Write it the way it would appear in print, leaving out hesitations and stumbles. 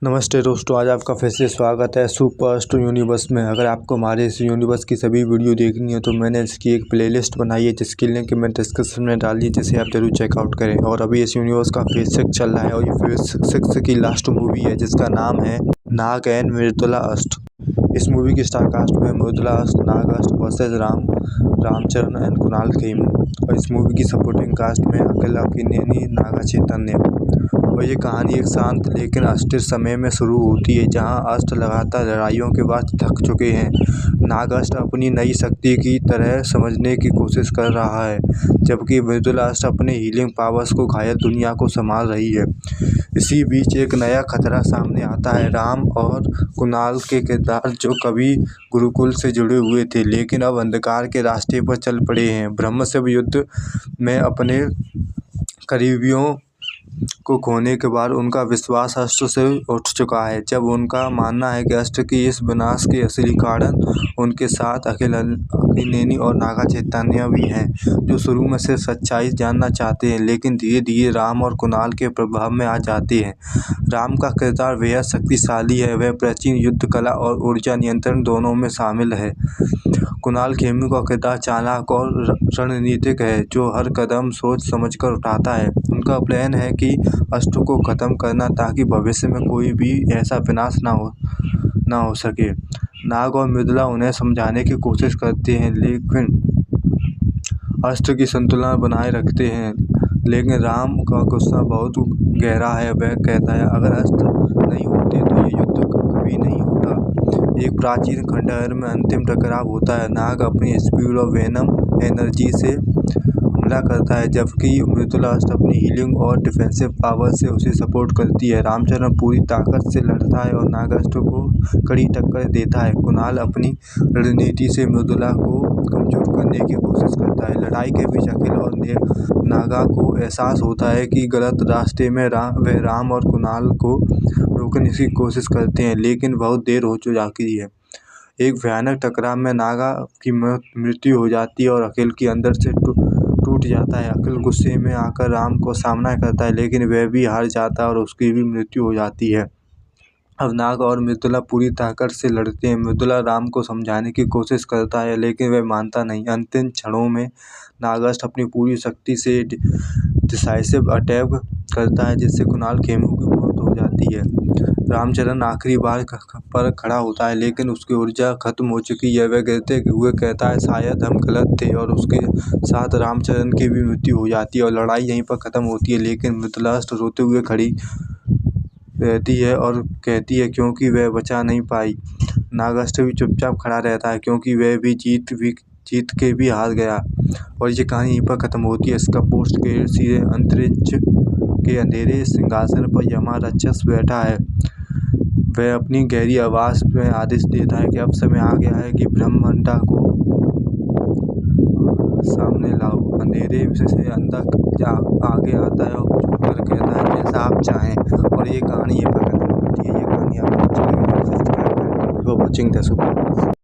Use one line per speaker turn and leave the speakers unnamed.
नमस्ते दोस्तों, आज आपका फिर से स्वागत है सुपर अस्ट्रो यूनिवर्स में। अगर आपको हमारे इस यूनिवर्स की सभी वीडियो देखनी है तो मैंने इसकी एक प्लेलिस्ट बनाई है जिसकी लिंक मैं डिस्क्रिप्शन में डाल दी, जिसे आप जरूर चेकआउट करें। और अभी इस यूनिवर्स का फेज 6 चल रहा है और ये फेज 6 की लास्ट मूवी है जिसका नाम है नाग एंड मृदुला अष्ट। इस मूवी की स्टार कास्ट में मृदुला अष्ट, नाग अष्ट वर्सेस रामचरण एंड कुणाल खेमू। और इस मूवी की सपोर्टिंग कास्ट में अखिल अक्किनेनी, नागा चैतन्य। और ये कहानी एक शांत लेकिन अस्थिर समय में शुरू होती है जहां अष्ट लगातार लड़ाइयों के बाद थक चुके हैं। नाग अष्ट अपनी नई शक्ति की तरह समझने की कोशिश कर रहा है, जबकि मृदुला अष्ट अपने हीलिंग पावर्स को घायल दुनिया को संभाल रही है। इसी बीच एक नया खतरा सामने आता है। राम और कुणाल के किरदार, जो कभी गुरुकुल से जुड़े हुए थे लेकिन अब अंधकार के रास्ते पर चल पड़े हैं। ब्रह्मशिव युद्ध में अपने करीबियों को खोने के बाद उनका विश्वास अष्ट से उठ चुका है। जब उनका मानना है कि अष्ट की इस विनाश के असली कारण उनके साथ अखिल अक्किनेनी और नागा चैतन्य भी हैं, जो शुरू में सिर्फ सच्चाई जानना चाहते हैं लेकिन धीरे धीरे राम और कुणाल के प्रभाव में आ जाते हैं। राम का किरदार बेहद शक्तिशाली है, वह प्राचीन युद्ध कला और ऊर्जा नियंत्रण दोनों में शामिल है। कुणाल खेमू का किरदार चालाक और रणनीतिक है, जो हर कदम सोच समझकर उठाता है। उनका प्लान है कि अष्ट को खत्म करना ताकि भविष्य में कोई भी ऐसा विनाश ना हो सके। नाग और मृदुला उन्हें समझाने की कोशिश करते हैं लेकिन अष्ट की संतुलन बनाए रखते हैं। लेकिन राम का गुस्सा बहुत गहरा है, वह कहता है अगर अष्ट नहीं होते तो ये युद्ध कभी नहीं होता। एक प्राचीन खंडहर में अंतिम टकराव होता है। नाग अपनी स्पीड और वेनम एनर्जी से हमला करता है, जबकि मृदुला अष्ट अपनी हीलिंग और डिफेंसिव पावर से उसे सपोर्ट करती है। रामचरण पूरी ताकत से लड़ता है और नाग अष्ट को कड़ी टक्कर देता है। कुणाल अपनी रणनीति से मृदुला को कमजोर करने की कोशिश करता है। लड़ाई के बीच अखिल और नागा को एहसास होता है कि गलत रास्ते में वे राम और कुणाल को रोकने की कोशिश करते हैं, लेकिन बहुत देर हो चुकी है। एक भयानक टकराव में नागा की मृत्यु हो जाती है और अखिल की अंदर से टूट जाता है। अखिल गुस्से में आकर राम को सामना करता है लेकिन वह भी हार जाता है और उसकी भी मृत्यु हो जाती है। अब नाग और मृदुला पूरी ताकत से लड़ते हैं। मृदुला राम को समझाने की कोशिश करता है लेकिन वह मानता नहीं। अंतिम क्षणों में नाग अष्ट अपनी पूरी शक्ति से डिसाइसिव अटैक करता है, जिससे कुणाल खेमू की मौत हो जाती है। रामचरण आखिरी बार पर खड़ा होता है लेकिन उसकी ऊर्जा खत्म हो चुकी है। वह गिरते हुए कहता है शायद हम गलत थे, और उसके साथ रामचरण की भी मृत्यु हो जाती है और लड़ाई यहीं पर खत्म होती है। लेकिन मृदुला अष्ट रोते हुए खड़ी रहती है और कहती है क्योंकि वह बचा नहीं पाई। नाग अष्ट भी चुपचाप खड़ा रहता है क्योंकि वह भी जीत के भी हार गया। और ये कहानी यहीं पर खत्म होती है। इसका पोस्ट क्रेडिट सीधे अंतरिक्ष के अंधेरे सिंहासन पर यमा राक्षस बैठा है। वह अपनी गहरी आवाज में आदेश देता है कि अब समय आ गया है कि ब्रह्मांड को सामने लाओ। अंधेरे से अंदर आगे आता है और कर कहता है जैसा आप चाहें। और ये कहानी ये पर खत्म होती है। ये कहानी आपको अच्छी लगी तो सब्सक्राइब करें। Watching the super.